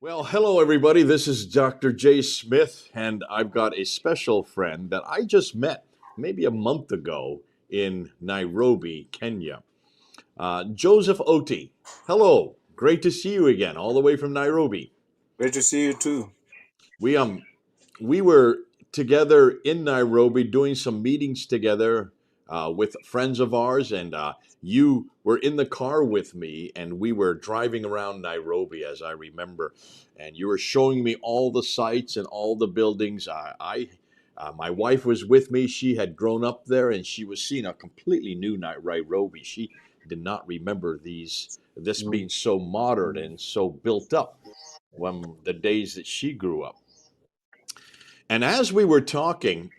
Well, hello everybody. This is Dr. J. Smith, and I've got a special friend that I just met maybe a month ago in Nairobi, Kenya. Joseph Oti. Hello. Great to see you again, all the way from Nairobi. Great to see you too. We um we were together in Nairobi doing some meetings together with friends of ours, and you were in the car with me, and we were driving around Nairobi, as I remember, and you were showing me all the sites and all the buildings. My wife was with me. She had grown up there, and she was seeing a completely new Nairobi. She did not remember this Mm. being so modern and so built up when the days that she grew up. And as we were talking,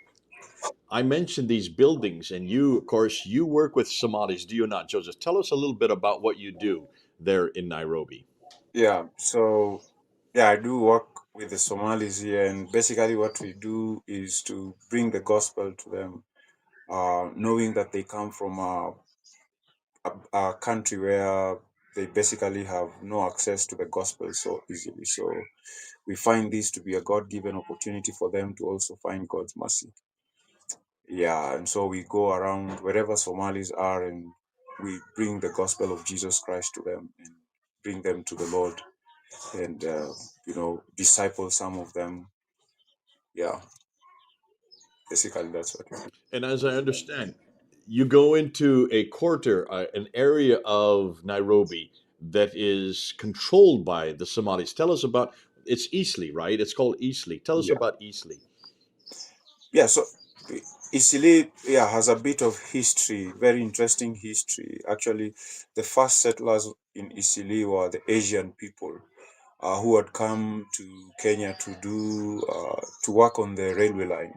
I mentioned these buildings, and you, of course, you work with Somalis, do you not, Joseph? Tell us a little bit about what you do there in Nairobi. Yeah, I do work with the Somalis here, and basically what we do is to bring the gospel to them, knowing that they come from a country where they basically have no access to the gospel so easily. So we find this to be a God-given opportunity for them to also find God's mercy. Yeah, and so we go around wherever Somalis are, and we bring the gospel of Jesus Christ to them and bring them to the Lord and disciple some of them. Yeah, basically that's what we do. And as I understand, you go into a quarter, an area of Nairobi that is controlled by the Somalis. Tell us about it's Eastleigh, right? It's called Eastleigh. Tell us Yeah, about Eastleigh. yeah. So Isili, yeah, has a bit of history, very interesting history. Actually, the first settlers in Isili were the Asian people who had come to Kenya to work on the railway line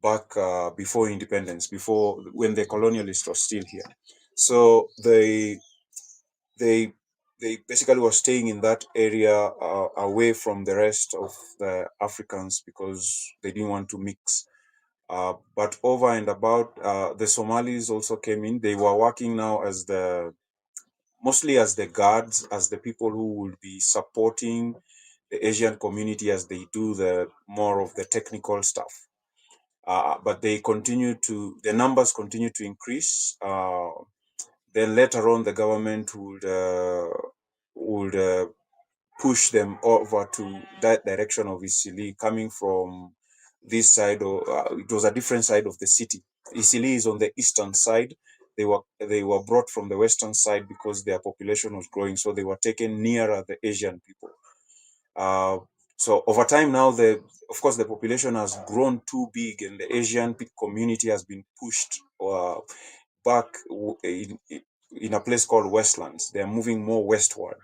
back before independence, before when the colonialists were still here. So they they basically were staying in that area away from the rest of the Africans because they didn't want to mix. But over and about, the Somalis also came in. They were working now as the mostly as the guards, as the people who would be supporting the Asian community as they do the more of the technical stuff. But the numbers continue to increase. Then later on, the government would push them over to that direction of Isili, coming from this side. Or it was a different side of the city. Isili is on the eastern side. They were brought from the western side because their population was growing, so they were taken nearer the Asian people. Uh, so over time now, of course the population has grown too big, and the Asian community has been pushed back in a place called Westlands. They are moving more westward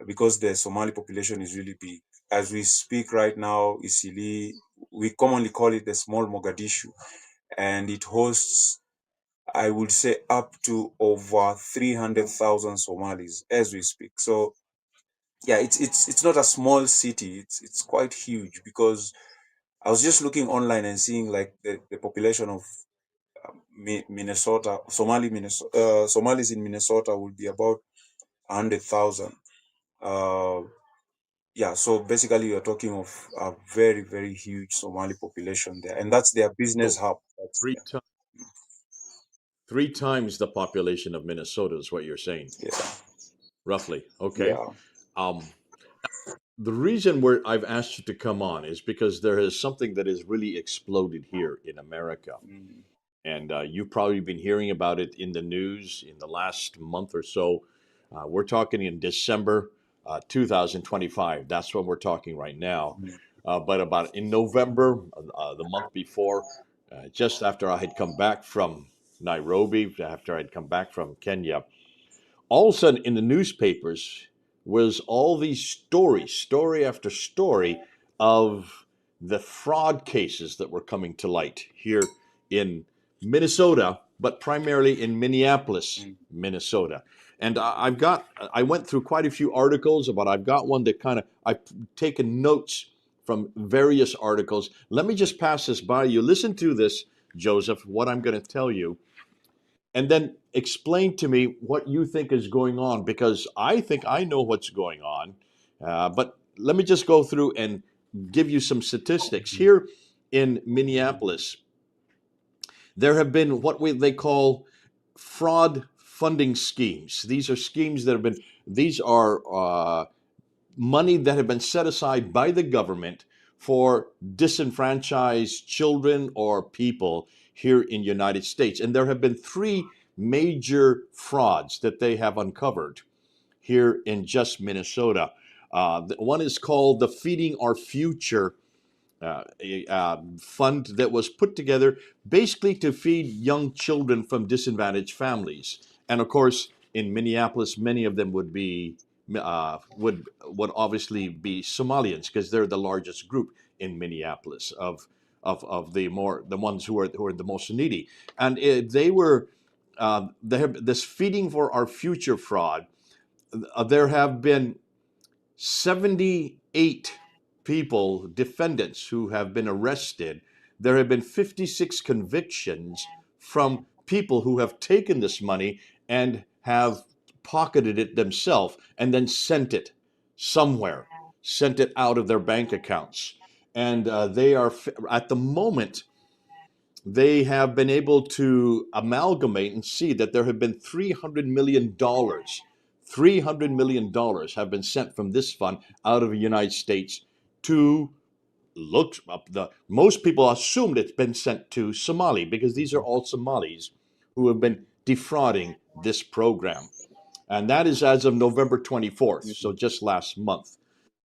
because the Somali population is really big. As we speak right now, Isili, we commonly call it the small Mogadishu, and it hosts, I would say, up to over 300,000 Somalis as we speak. So yeah, it's not a small city. It's quite huge because I was just looking online and seeing like the population of Minnesota, Somalis in Minnesota would be about 100,000. Uh, yeah, so basically you're talking of a very, very huge Somali population there, and that's their business So hub. That's three ti- three times the population of Minnesota is what you're saying, yeah, roughly. Okay. yeah. Um, the reason where I've asked you to come on is because there is something that has really exploded here in America. Mm, And you've probably been hearing about it in the news in the last month or so. We're talking in December 2025. That's what we're talking right now. mm, But about in November, the month before, just after I had come back from Nairobi, after I'd come back from Kenya, all of a sudden in the newspapers was all these stories, story after story of the fraud cases that were coming to light here in Minnesota, but primarily in Minneapolis, mm. Minnesota. And I went through quite a few articles, but I've got one that I've taken notes from various articles. Let me just pass this by you. Listen to this, Joseph, what I'm going to tell you, and then explain to me what you think is going on, because I think I know what's going on, but let me just go through and give you some statistics. Here in Minneapolis, there have been they call fraud funding schemes. These are schemes that have been, these are money that have been set aside by the government for disenfranchised children or people here in the United States. And there have been three major frauds that they have uncovered here in just Minnesota. One is called the Feeding Our Future fund that was put together basically to feed young children from disadvantaged families. And of course, in Minneapolis, many of them would be would obviously be Somalians because they're the largest group in Minneapolis of the ones who are the most needy. And they have this Feeding for Our Future fraud. There have been 78 people, defendants, who have been arrested. There have been 56 convictions from people who have taken this money and have pocketed it themselves and then sent it somewhere, sent it out of their bank accounts. And they are, at the moment, they have been able to amalgamate and see that there have been $300 million. $300 million have been sent from this fund out of the United States to look up the most people assumed it's been sent to Somali because these are all Somalis who have been defrauding this program. And that is as of November 24th, so just last month.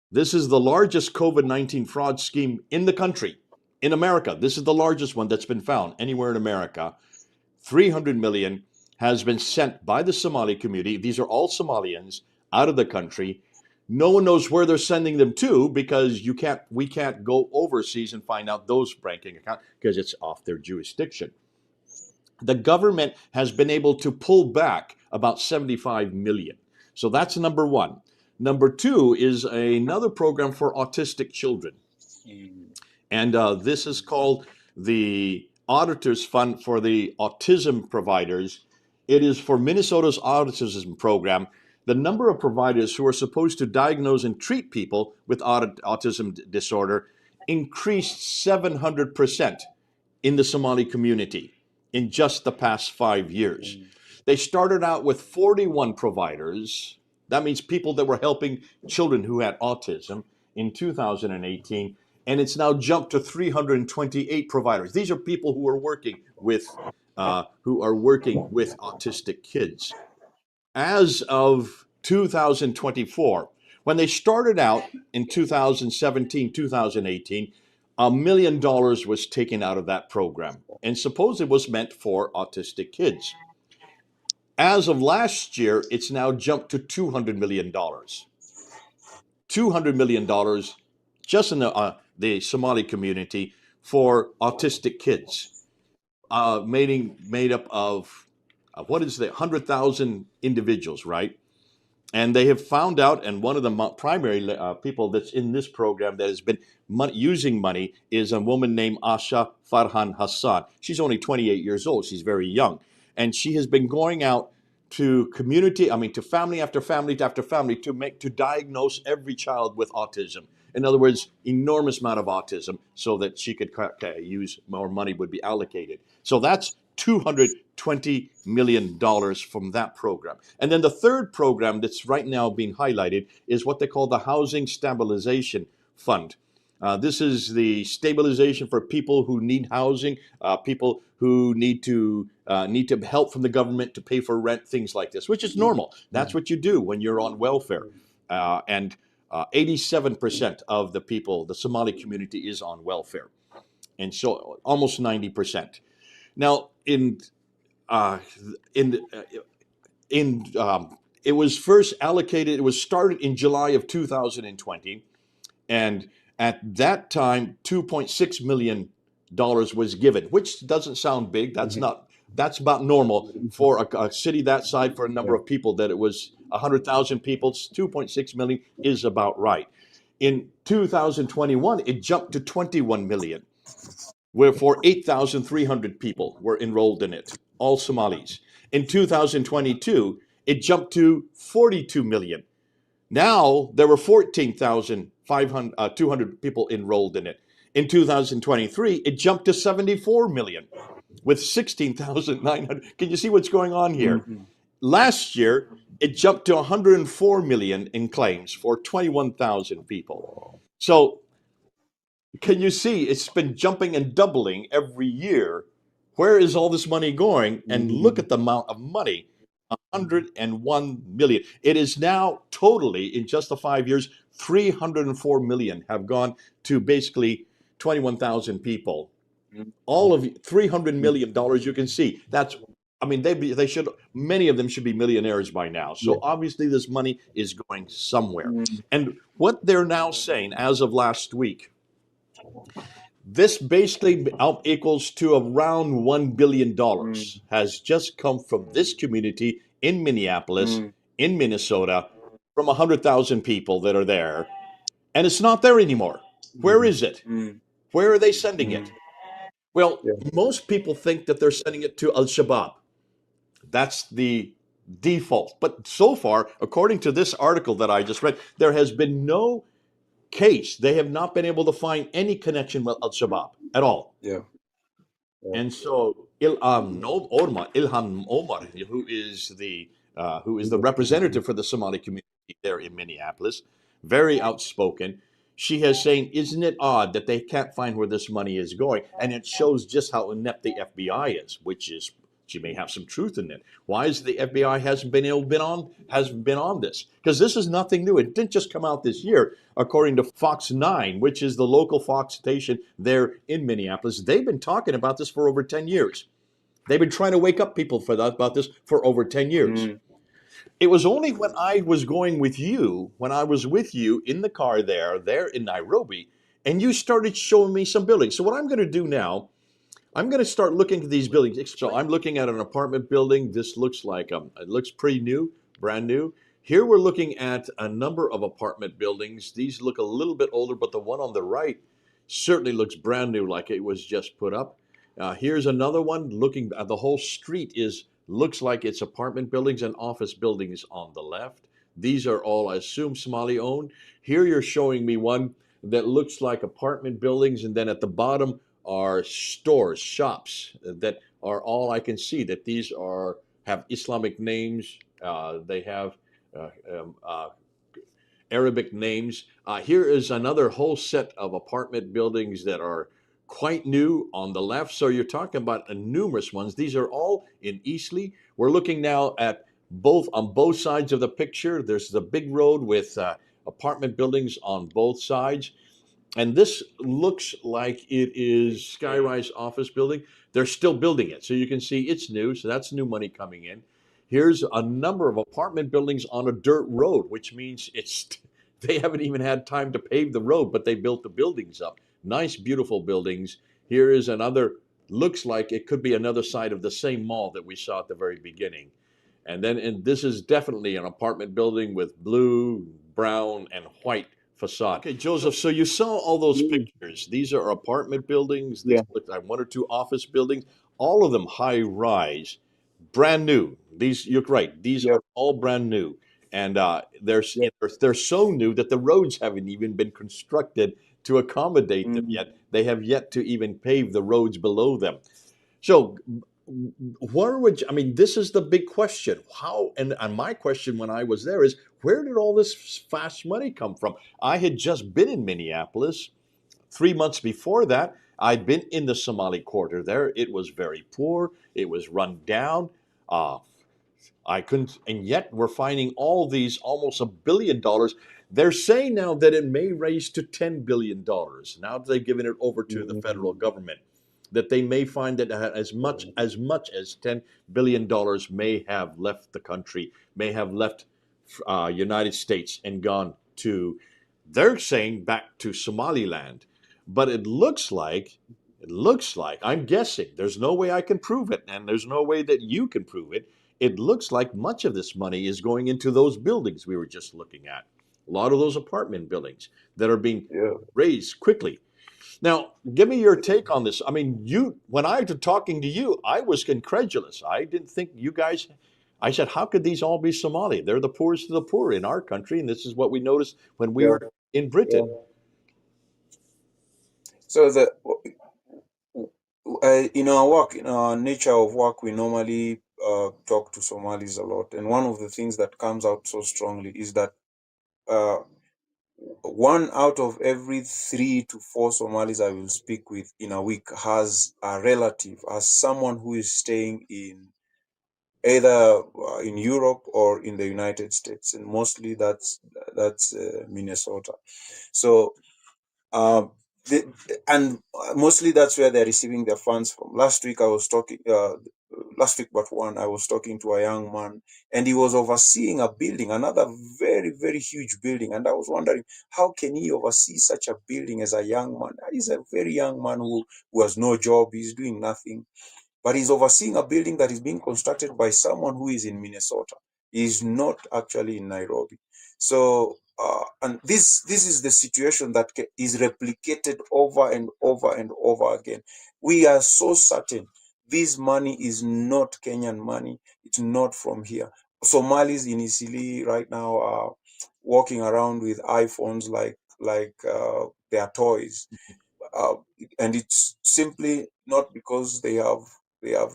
This is the largest COVID-19 fraud scheme in the country, in America. This is the largest one that's been found anywhere in America. 300 million has been sent by the Somali community. These are all Somalians out of the country. No one knows where they're sending them to because we can't go overseas and find out those banking accounts because it's off their jurisdiction. The government has been able to pull back about 75 million. So that's number one. Number two is another program for autistic children. And this is called the Auditors Fund for the Autism Providers. It is for Minnesota's autism program. The number of providers who are supposed to diagnose and treat people with autism disorder increased 700% in the Somali community in just the past 5 years. They started out with 41 providers. That means people that were helping children who had autism in 2018. And it's now jumped to 328 providers. These are people who are working with autistic kids. As of 2024, when they started out in 2017, 2018, $1 million was taken out of that program, and suppose it was meant for autistic kids. As of last year, it's now jumped to $200 million. $200 million just in the Somali community for autistic kids, made up of what is the 100,000 individuals, right? And they have found out, and one of the primary people that's in this program that has been using money is a woman named Asha Farhan Hassan. She's only 28 years old. She's very young. And she has been going out to to family after family after family to diagnose every child with autism. In other words, enormous amount of autism so that she could use more money would be allocated. So that's $220 million from that program. And then the third program that's right now being highlighted is what they call the Housing Stabilization Fund. This is the stabilization for people who need housing, people who need to help from the government to pay for rent, things like this, which is normal. That's what you do when you're on welfare. And 87% of the people, the Somali community, is on welfare, and so almost 90%. Now, it was first allocated. It was started in July of 2020, and at that time, $2.6 million was given, which doesn't sound big. That's about normal for a city that size, for a number of people. That it was 100,000 people. 2.6 million is about right. In 2021, it jumped to 21 million. Wherefore 8,300 people were enrolled in it, all Somalis. In 2022, it jumped to 42 million. Now there were 14,200 people enrolled in it. In 2023, it jumped to 74 million with 16,900. Can you see what's going on here? Mm-hmm. Last year, it jumped to 104 million in claims for 21,000 people. So can you see it's been jumping and doubling every year? Where is all this money going? And look Mm-hmm. at the amount of money, 101 million. It is now totally, in just the 5 years, 304 million have gone to basically 21,000 people. All of $300 million, you can see that's, I mean, they should, many of them should be millionaires by now. Yeah. So obviously this money is going somewhere. And what they're now saying as of last week, this basically equals to around $1 billion has just come from this community in Minneapolis, Mm-hmm. in Minnesota, from 100,000 people that are there. And it's not there anymore. Where is it? Mm-hmm. Where are they sending it? Well, Yeah. most people think that they're sending it to Al Shabaab. That's the default. But so far, according to this article that I just read, there has been no case. They have not been able to find any connection with Al Shabaab at all. Yeah. Yeah. And so Ilham Omar, who is the representative for the Somali community there in Minneapolis, very outspoken. She has saying, "Isn't it odd that they can't find where this money is going?" And it shows just how inept the FBI is, which is she may have some truth in it. Why is the FBI hasn't been on this? Because this is nothing new. It didn't just come out this year. According to Fox 9, which is the local Fox station there in Minneapolis, they've been talking about this for over 10 years. They've been trying to wake up people about this for over 10 years. Mm-hmm. It was only when I was going with you, when I was with you in the car there in Nairobi, and you started showing me some buildings. So what I'm going to do now, I'm going to start looking at these buildings. So I'm looking at an apartment building. This looks like it looks pretty new, brand new. Here we're looking at a number of apartment buildings. These look a little bit older, but the one on the right certainly looks brand new, like it was just put up. Here's another one. Looking at the whole street is looks like it's apartment buildings and office buildings on the left. These are all, I assume, Somali owned. Here you're showing me one that looks like apartment buildings, and then at the bottom are stores, shops that are all I can see that these are have Islamic names. They have uh, um, uh, Arabic names. Here is another whole set of apartment buildings that are quite new on the left. So you're talking about numerous ones. These are all in Eastleigh. We're looking now at both sides of the picture. There's the big road with apartment buildings on both sides. And this looks like it is skyrise office building. They're still building it. So you can see it's new. So that's new money coming in. Here's a number of apartment buildings on a dirt road, which means they haven't even had time to pave the road, but they built the buildings up. Nice, beautiful buildings. Here is another, looks like it could be another side of the same mall that we saw at the very beginning. And this is definitely an apartment building with blue, brown, and white facade. Okay, Joseph, so you saw all those pictures. These are apartment buildings. These Yeah. look like one or two office buildings, all of them high rise, brand new. These, you're right, these Yeah. are all brand new. And Yeah. they're so new that the roads haven't even been constructed to accommodate them Mm-hmm. yet. They have yet to even pave the roads below them. So, where would you, I mean? This is the big question. How and my question when I was there is, where did all this fast money come from? I had just been in Minneapolis 3 months before that. I'd been in the Somali quarter there. It was very poor. It was run down. Uh, I couldn't, and yet we're finding all these almost $1 billion. They're saying now that it may raise to $10 billion. Now that they've given it over to the federal Mm-hmm. government, that they may find that as much as $10 billion may have left the country, may have left United States and gone to, they're saying back to Somaliland. But it looks like, I'm guessing, there's no way I can prove it, and there's no way that you can prove it. It looks like much of this money is going into those buildings we were just looking at. A lot of those apartment buildings that are being Yeah. raised quickly. Now, give me your take on this. I mean, when I was talking to you, I was incredulous. I didn't think you guys. I said, how could these all be Somali? They're the poorest of the poor in our country, and this is what we noticed when we Yeah, were in Britain. yeah. So the in our work, in our nature of work, we normally talk to Somalis a lot, and one of the things that comes out so strongly is that uh, one out of every 3 to 4 Somalis I will speak with in a week has a relative, has someone who is staying in either in Europe or in the United States, and mostly that's Minnesota. So um, the, and mostly that's where they're receiving their funds from. Last week but one, I was talking to a young man, and he was overseeing a building, another very, very huge building. And I was wondering, how can he oversee such a building as a young man? He's a very young man who has no job, he's doing nothing, but he's overseeing a building that is being constructed by someone who is in Minnesota. He's not actually in Nairobi. So, and this is the situation that is replicated over and over and over again. We are so certain this money is not Kenyan money. It's not from here. Somalis in Isili right now are walking around with iPhones like they are toys, uh, and it's simply not because they have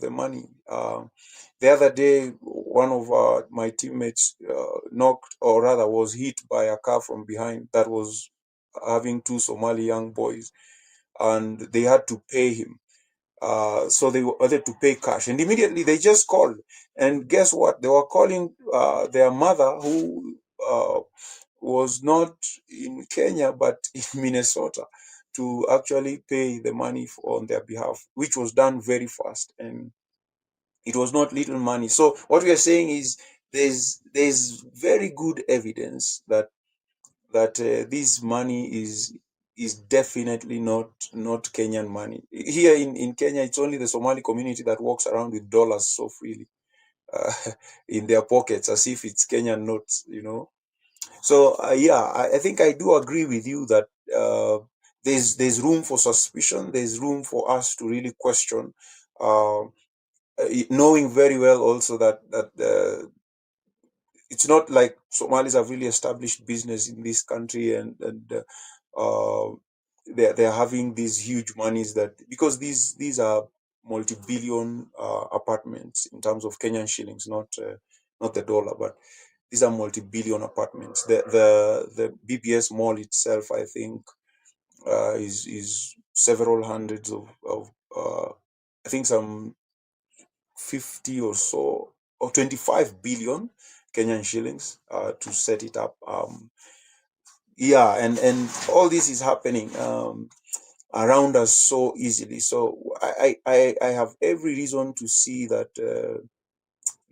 the money. The other day, one of my teammates knocked, or rather, was hit by a car from behind that was having 2 Somali young boys, and they had to pay him. So they wanted to pay cash, and immediately they just called. And guess what? They were calling their mother, who was not in Kenya but in Minnesota, to actually pay the money on their behalf, which was done very fast, and it was not little money. So what we are saying is there's very good evidence that this money is definitely not Kenyan money. Here in Kenya, it's only the Somali community that walks around with dollars so freely uh, in their pockets, as if it's Kenyan notes. So yeah, I think I do agree with you that there's room for suspicion. There's room for us to really question, knowing very well also that it's not like Somalis have really established business in this country, and they're having these huge monies, that because these are multi-billion apartments in terms of Kenyan shillings, not the dollar, but these are multi-billion apartments. The BBS mall itself, I think, is several hundreds of I think some 50 or so, or 25 billion Kenyan shillings to set it up. Yeah, and all this is happening around us so easily. So I have every reason to see that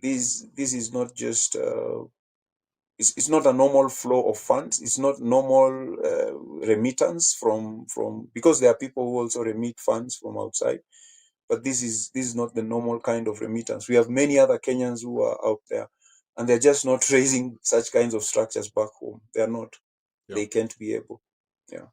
this is not just it's not a normal flow of funds. It's not normal remittance from because there are people who also remit funds from outside, but this is not the normal kind of remittance. We have many other Kenyans who are out there, and they're just not raising such kinds of structures back home. They're not. Yeah. They can't be able. Yeah.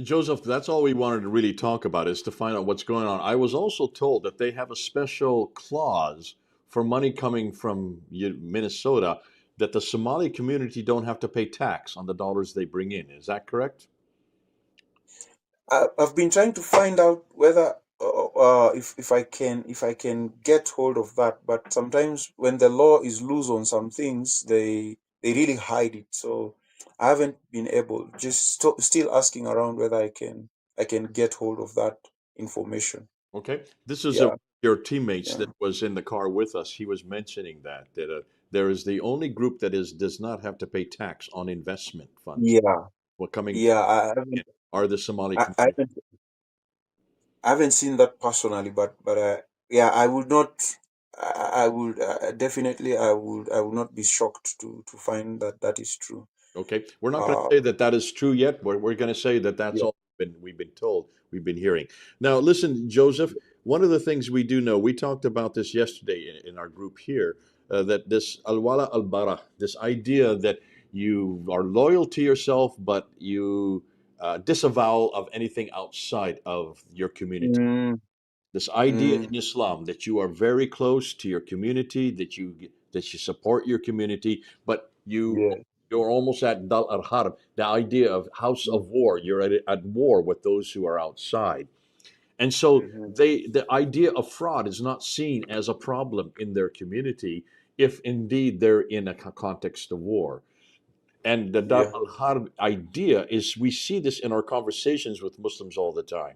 Joseph, that's all we wanted to really talk about is to find out what's going on. I was also told that they have a special clause for money coming from Minnesota that the Somali community don't have to pay tax on the dollars they bring in. Is that correct? I've been trying to find out whether if I can get hold of that, but sometimes when the law is loose on some things, they really hide it. So I haven't been able. Just still asking around whether I can get hold of that information. Okay. This is Yeah, your teammates yeah, that was in the car with us. He was mentioning that there is the only group that does not have to pay tax on investment funds. yeah, What coming yeah. I in haven't are the Somali I, I community. haven't I haven't seen that personally, but yeah, I would not. I would definitely. I would not be shocked to find that that is true. Okay, we're not going to Uh, say that that is true yet. We're going to say that that's yeah. all we've been told, we've been hearing. Now, listen, Joseph. One of the things we do know, we talked about this yesterday in our group here, that this alwala al bara, this idea that you are loyal to yourself, but you disavow of anything outside of your community. Mm, This idea mm, in Islam that you are very close to your community, that you support your community, but yeah, you're almost at Dal al Harb, the idea of house mm, of war. You're at war with those who are outside. And so mhm, the idea of fraud is not seen as a problem in their community if indeed they're in a context of war. And the Dar yeah, al Harb idea is we see this in our conversations with Muslims all the time.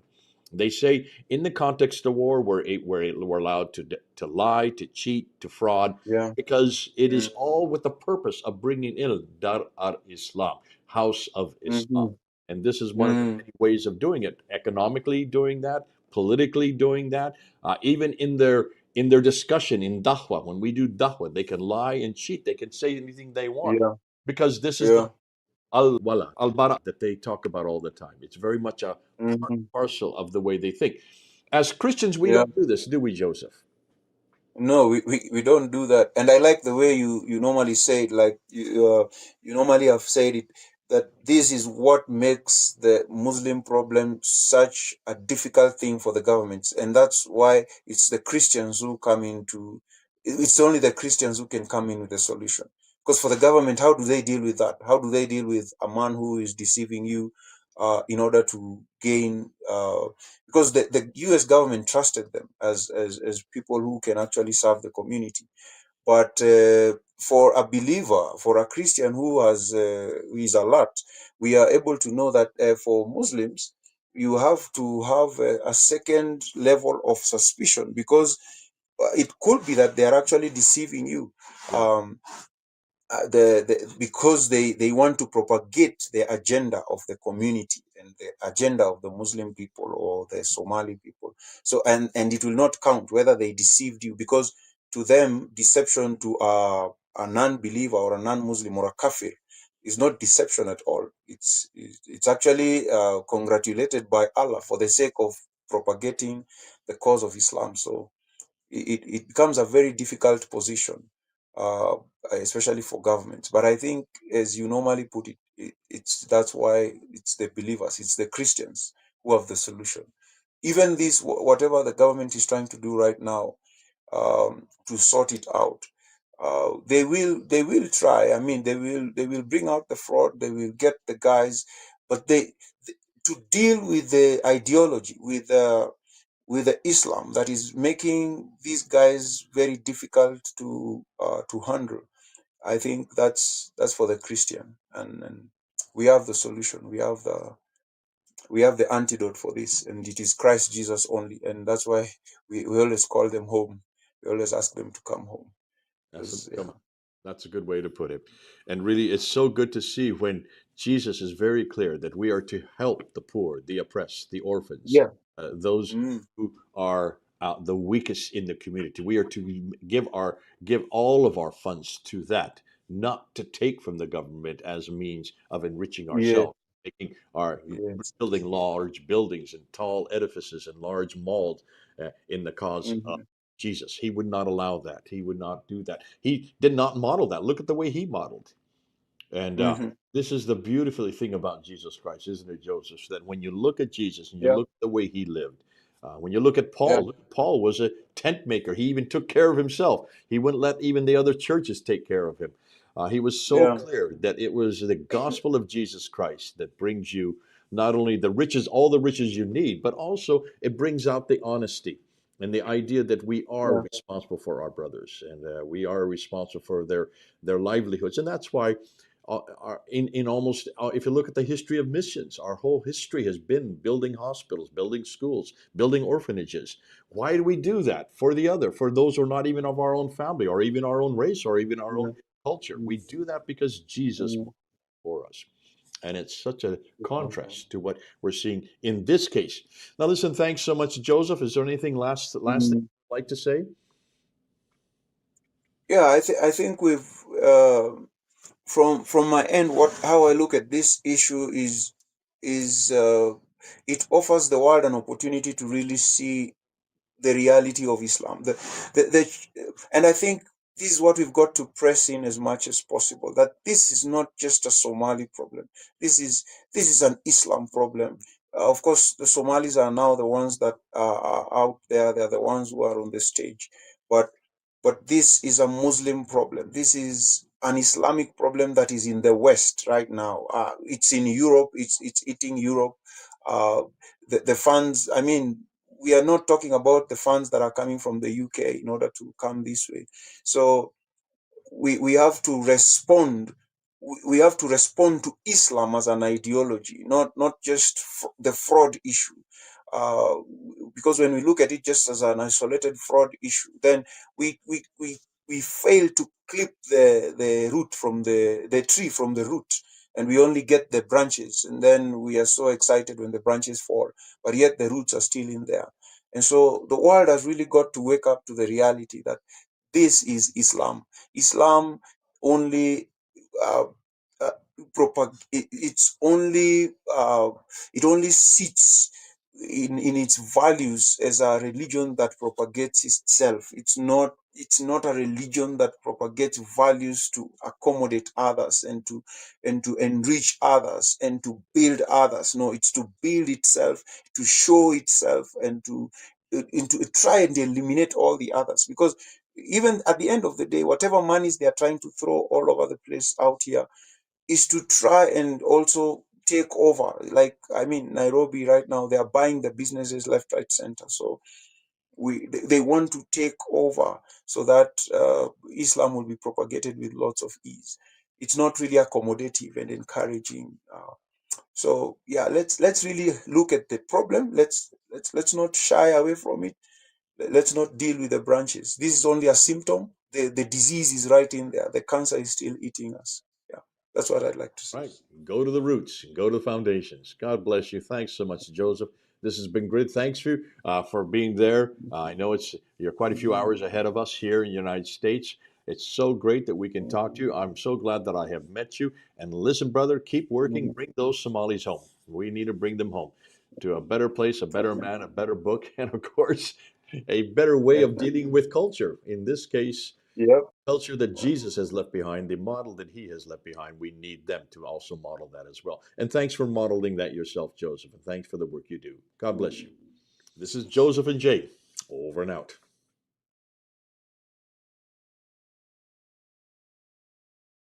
They say, in the context of war, we're allowed to lie, to cheat, to fraud, yeah, because it is mm, all with the purpose of bringing in Dar al Islam, house of Islam. mhm, And this is one of the mm, many ways of doing it, economically doing that, politically doing that, even in their discussion in dahwa. When we do dahwa, they can lie and cheat. They can say anything they want yeah, because this is the yeah, al-wala, al-bara that they talk about all the time. It's very much a mhm, parcel of the way they think. As Christians, we yeah. don't do this, do we, Joseph? No, we don't do that. And I like the way you normally say it, like you normally have said it, that this is what makes the Muslim problem such a difficult thing for the governments. And that's why it's the Christians who come into, it's only the Christians who can come in with a solution. Because for the government, how do they deal with that? How do they deal with a man who is deceiving you in order to gain because the US government trusted them as people who can actually serve the community. But for a believer, for a Christian who is alert, we are able to know that for Muslims, you have to have a second level of suspicion because it could be that they are actually deceiving you. Yeah, Um, because they want to propagate the agenda of the community and the agenda of the Muslim people or the Somali people. So and it will not count whether they deceived you because to them deception to a non-believer or a non-Muslim or a kafir is not deception at all. It's actually congratulated by Allah for the sake of propagating the cause of Islam. So it becomes a very difficult position, uh, especially for governments. But I think, as you normally put it, it's that's why it's the believers, it's the Christians who have the solution. Even this, whatever the government is trying to do right now to sort it out, they will try. I mean, they will bring out the fraud, they will get the guys, but to deal with the ideology, with the Islam that is making these guys very difficult to handle. I think that's for the Christian, and we have the solution. We have the antidote for this, and it is Christ Jesus only, and that's why we always call them home. We always ask them to come home that's a, because yeah, that's a good way to put it. And really, it's so good to see when Jesus is very clear that we are to help the poor, the oppressed, the orphans, yeah, those mm, who are the weakest in the community. We are to give all of our funds to that, not to take from the government as a means of enriching yeah, ourselves, making our yes, building large buildings and tall edifices and large malls in the cause of hmm, Jesus. He would not allow that. He would not do that. He did not model that. Look at the way he modeled. And hmm, this is the beautiful thing about Jesus Christ, isn't it, Joseph? That when you look at Jesus and you yeah, look at the way he lived, when you look at yeah, Paul, Paul was a tent maker. He even took care of himself. He wouldn't let even the other churches take care of him. He was so yeah, clear that it was the gospel of Jesus Christ that brings you not only the riches, all the riches you need, but also it brings out the honesty and the idea that we are yeah, responsible for our brothers and we are responsible for their livelihoods. And that's why in almost if you look at the history of missions, our whole history has been building hospitals, building schools, building orphanages. Why do we do that? For the other, for those who are not even of our own family or even our own race or even our own yeah, culture. mm, We do that because Jesus mm, modeled for us. And it's such a yeah. contrast to what we're seeing in this case. Now, listen, thanks so much, Joseph. Is there anything last thing Mm. you'd like to say? Yeah, I think we've from my end, what how I look at this issue is it offers the world an opportunity to really see the reality of Islam. And I think this is what we've got to press in as much as possible. That this is not just a Somali problem. This is this is an Islam problem. Of course, the Somalis are now the ones that are out there. They're the ones who are on the stage. But this is a Muslim problem. This is an Islamic problem that is in the West right now. It's in Europe. It's eating Europe. Uh, the funds. I mean, we are not talking about the funds that are coming from the UK in order to come this way. So we have to respond. We have to respond to Islam as an ideology, not just the fraud issue. uh, because when we look at it just as an isolated fraud issue, then we fail to clip the root from the tree from the root, and we only get the branches, and then we are so excited when the branches fall, but yet the roots are still in there. And so the world has really got to wake up to the reality that this is Islam. Islam only uh, uh, it's only it only sits in its values as a religion that propagates itself. It's not a religion that propagates values to accommodate others and to enrich others and to build others. No, it's to build itself, to show itself, and to try and eliminate all the others. Because even at the end of the day, whatever monies they are trying to throw all over the place out here is to try and also take over. Like, I mean, Nairobi right now, they are buying the businesses left, right, center. So they want to take over so that Islam will be propagated with lots of ease. It's not really accommodative and encouraging. So yeah, let's really look at the problem. Let's not shy away from it. Let's not deal with the branches. This is only a symptom. The disease is right in there. The cancer is still eating us. Yeah, that's what I'd like to say. Right. Go to the roots, go to the foundations. God bless you. Thanks so much, Joseph. This has been great. Thanks for being there. I know you're quite a few hours ahead of us here in the United States. It's so great that we can talk to you. I'm so glad that I have met you. And listen, brother, keep working. Bring those Somalis home. We need to bring them home to a better place, a better man, a better book, and of course, a better way of dealing with culture. In this case, Yep. culture that Jesus has left behind, the model that he has left behind, we need them to also model that as well. And thanks for modeling that yourself, Joseph. And thanks for the work you do. God bless you. This is Joseph and Jay, over and out.